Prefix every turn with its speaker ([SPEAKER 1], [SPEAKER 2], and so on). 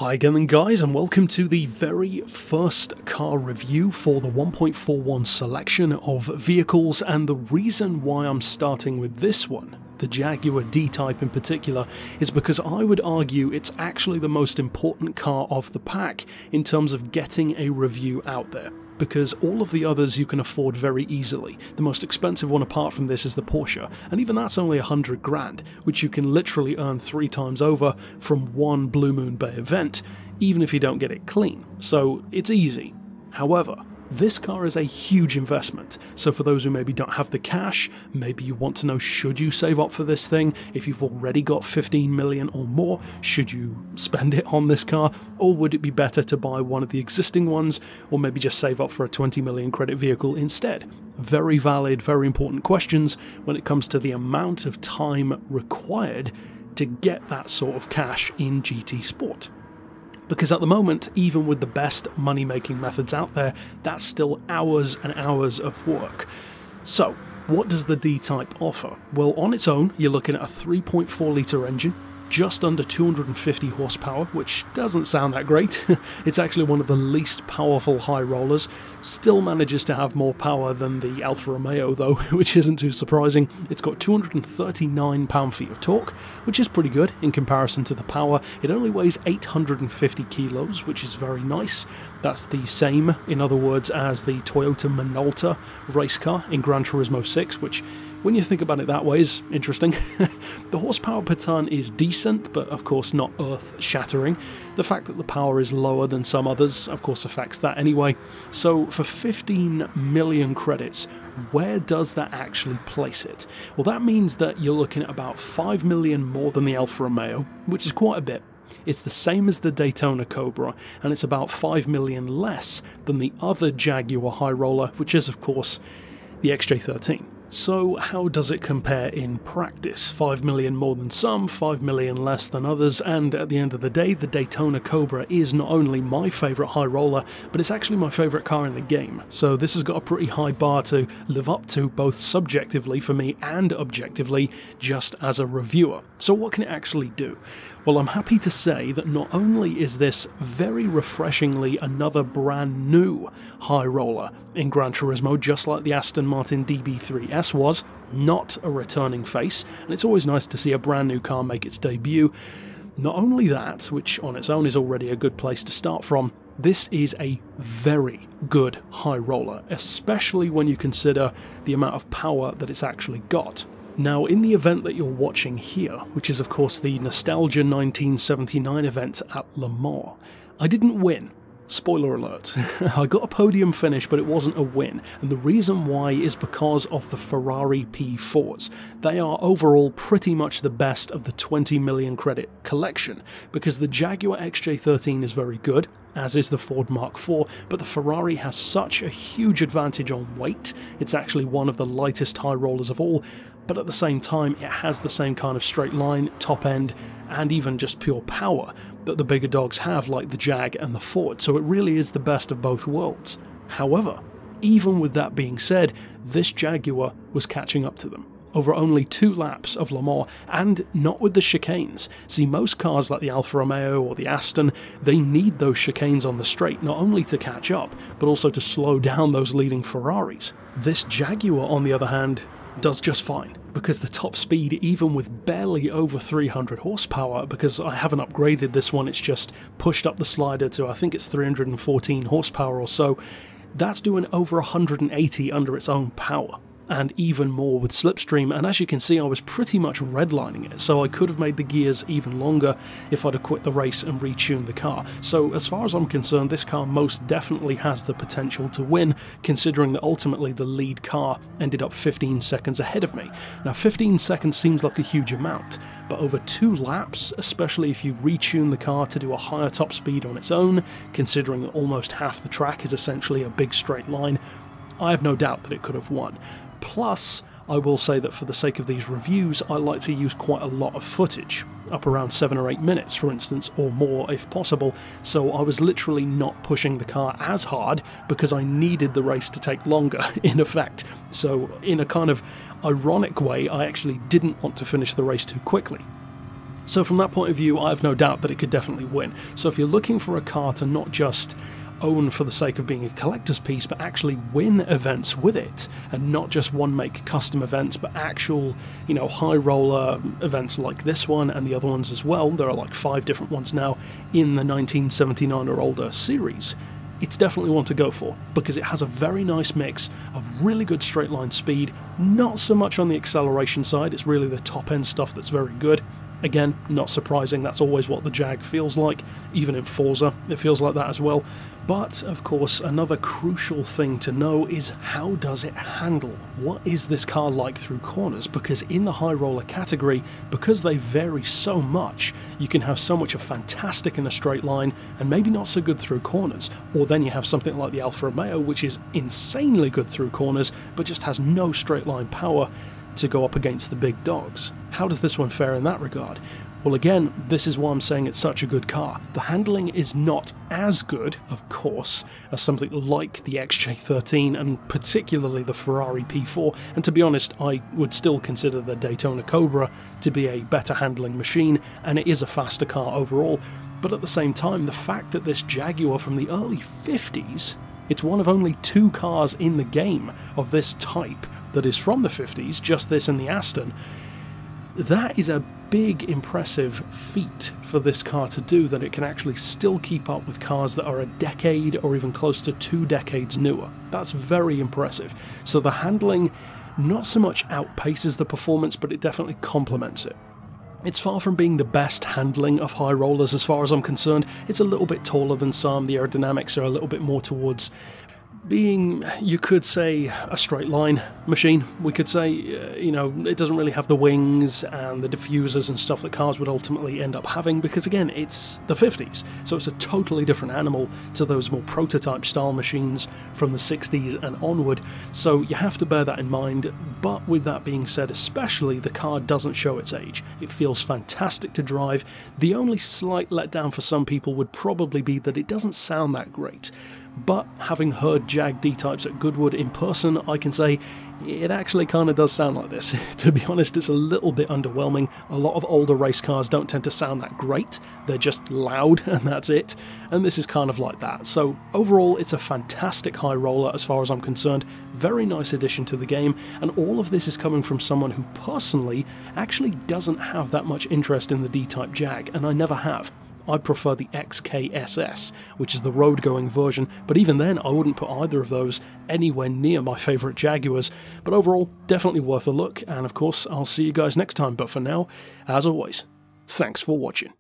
[SPEAKER 1] Hi again then guys, and welcome to the very first car review for the 1.41 selection of vehicles, and the reason why I'm starting with this one, the Jaguar D-Type in particular, is because I would argue it's actually the most important car of the pack in terms of getting a review out there. Because all of the others you can afford very easily. The most expensive one apart from this is the Porsche, and even that's only 100 grand, which you can literally earn 3 times over from one Blue Moon Bay event, even if you don't get it clean. So it's easy. However, this car is a huge investment, so for those who maybe don't have the cash, maybe you want to know, should you save up for this thing? If you've already got 15 million or more, should you spend it on this car? Or would it be better to buy one of the existing ones, or maybe just save up for a 20 million credit vehicle instead? Very valid, very important questions when it comes to the amount of time required to get that sort of cash in GT Sport. Because at the moment, even with the best money-making methods out there, that's still hours and hours of work. So, what does the D-Type offer? Well, on its own, you're looking at a 3.4 litre engine, just under 250 horsepower, which doesn't sound that great. It's actually one of the least powerful high rollers. Still manages to have more power than the Alfa Romeo though, which isn't too surprising. It's got 239 pound-feet of torque, which is pretty good in comparison to the power. It only weighs 850 kilos, which is very nice. That's the same, in other words, as the Toyota Minolta race car in Gran Turismo 6, which, when you think about it that way, is interesting. The horsepower per tonne is decent, but of course not earth-shattering. The fact that the power is lower than some others, of course, affects that anyway. So for 15 million credits, where does that actually place it? Well, that means that you're looking at about 5 million more than the Alfa Romeo, which is quite a bit. It's the same as the Daytona Cobra, and it's about 5 million less than the other Jaguar high roller, which is of course the XJ13. So how does it compare in practice? 5 million more than some, 5 million less than others, and at the end of the day, the Daytona Cobra is not only my favourite high roller, but it's actually my favourite car in the game. So this has got a pretty high bar to live up to, both subjectively for me and objectively, just as a reviewer. So what can it actually do? Well, I'm happy to say that not only is this very refreshingly another brand new high roller in Gran Turismo, just like the Aston Martin DB3S was, not a returning face, and it's always nice to see a brand new car make its debut. Not only that, which on its own is already a good place to start from, this is a very good high roller, especially when you consider the amount of power that it's actually got. Now, in the event that you're watching here, which is of course the Nostalgia 1979 event at Le Mans, I didn't win. Spoiler alert. I got a podium finish, but it wasn't a win, and the reason why is because of the Ferrari P4s. They are overall pretty much the best of the 20 million credit collection, because the Jaguar XJ13 is very good, as is the Ford Mark IV, but the Ferrari has such a huge advantage on weight. It's actually one of the lightest high rollers of all, but at the same time it has the same kind of straight line, top end, and even just pure power that the bigger dogs have, like the Jag and the Ford, so it really is the best of both worlds. However, even with that being said, this Jaguar was catching up to them over only 2 laps of Le Mans, and not with the chicanes. See, most cars like the Alfa Romeo or the Aston, they need those chicanes on the straight, not only to catch up, but also to slow down those leading Ferraris. This Jaguar, on the other hand, does just fine, because the top speed, even with barely over 300 horsepower, because I haven't upgraded this one, it's just pushed up the slider to, I think it's 314 horsepower or so, that's doing over 180 under its own power, and even more with slipstream, and as you can see, I was pretty much redlining it, so I could have made the gears even longer if I'd have quit the race and retuned the car. So as far as I'm concerned, this car most definitely has the potential to win, considering that ultimately the lead car ended up 15 seconds ahead of me. Now 15 seconds seems like a huge amount, but over 2 laps, especially if you retune the car to do a higher top speed on its own, considering that almost half the track is essentially a big straight line, I have no doubt that it could have won. Plus, I will say that for the sake of these reviews, I like to use quite a lot of footage, up around 7 or 8 minutes for instance, or more if possible, so I was literally not pushing the car as hard because I needed the race to take longer, in effect. So in a kind of ironic way, I actually didn't want to finish the race too quickly. So from that point of view, I have no doubt that it could definitely win. So if you're looking for a car to not just own for the sake of being a collector's piece, but actually win events with it, and not just one make custom events, but actual, you know, high roller events like this one and the other ones as well. There are like 5 different ones now in the 1979 or older series. It's definitely one to go for, because it has a very nice mix of really good straight line speed, not so much on the acceleration side, it's really the top end stuff that's very good. Again, not surprising, that's always what the Jag feels like, even in Forza it feels like that as well. But, of course, another crucial thing to know is how does it handle? What is this car like through corners? Because in the high roller category, because they vary so much, you can have so much of fantastic in a straight line and maybe not so good through corners. Or then you have something like the Alfa Romeo, which is insanely good through corners, but just has no straight line power to go up against the big dogs. How does this one fare in that regard? Well, again, this is why I'm saying it's such a good car. The handling is not as good, of course, as something like the XJ13 and particularly the Ferrari P4, and to be honest, I would still consider the Daytona Cobra to be a better handling machine, and it is a faster car overall. But at the same time, the fact that this Jaguar from the early 50s, it's one of only 2 cars in the game of this type that is from the 50s, just this and the Aston, that is a big impressive feat for this car to do, that it can actually still keep up with cars that are a decade or even close to 2 decades newer. That's very impressive. So the handling not so much outpaces the performance, but it definitely complements it. It's far from being the best handling of high rollers as far as I'm concerned. It's a little bit taller than some, the aerodynamics are a little bit more towards being, you could say, a straight line machine. We could say, you know, it doesn't really have the wings and the diffusers and stuff that cars would ultimately end up having, because again, it's the 50s, so it's a totally different animal to those more prototype style machines from the 60s and onward, so you have to bear that in mind. But with that being said, especially, the car doesn't show its age. It feels fantastic to drive. The only slight letdown for some people would probably be that it doesn't sound that great. But having heard Jag D-Types at Goodwood in person, I can say it actually kind of does sound like this. To be honest, it's a little bit underwhelming. A lot of older race cars don't tend to sound that great. They're just loud and that's it. And this is kind of like that. So overall, it's a fantastic high roller as far as I'm concerned. Very nice addition to the game. And all of this is coming from someone who personally actually doesn't have that much interest in the D-Type Jag, and I never have. I prefer the XKSS, which is the road-going version, but even then I wouldn't put either of those anywhere near my favourite Jaguars. But overall, definitely worth a look, and of course I'll see you guys next time, but for now, as always, thanks for watching.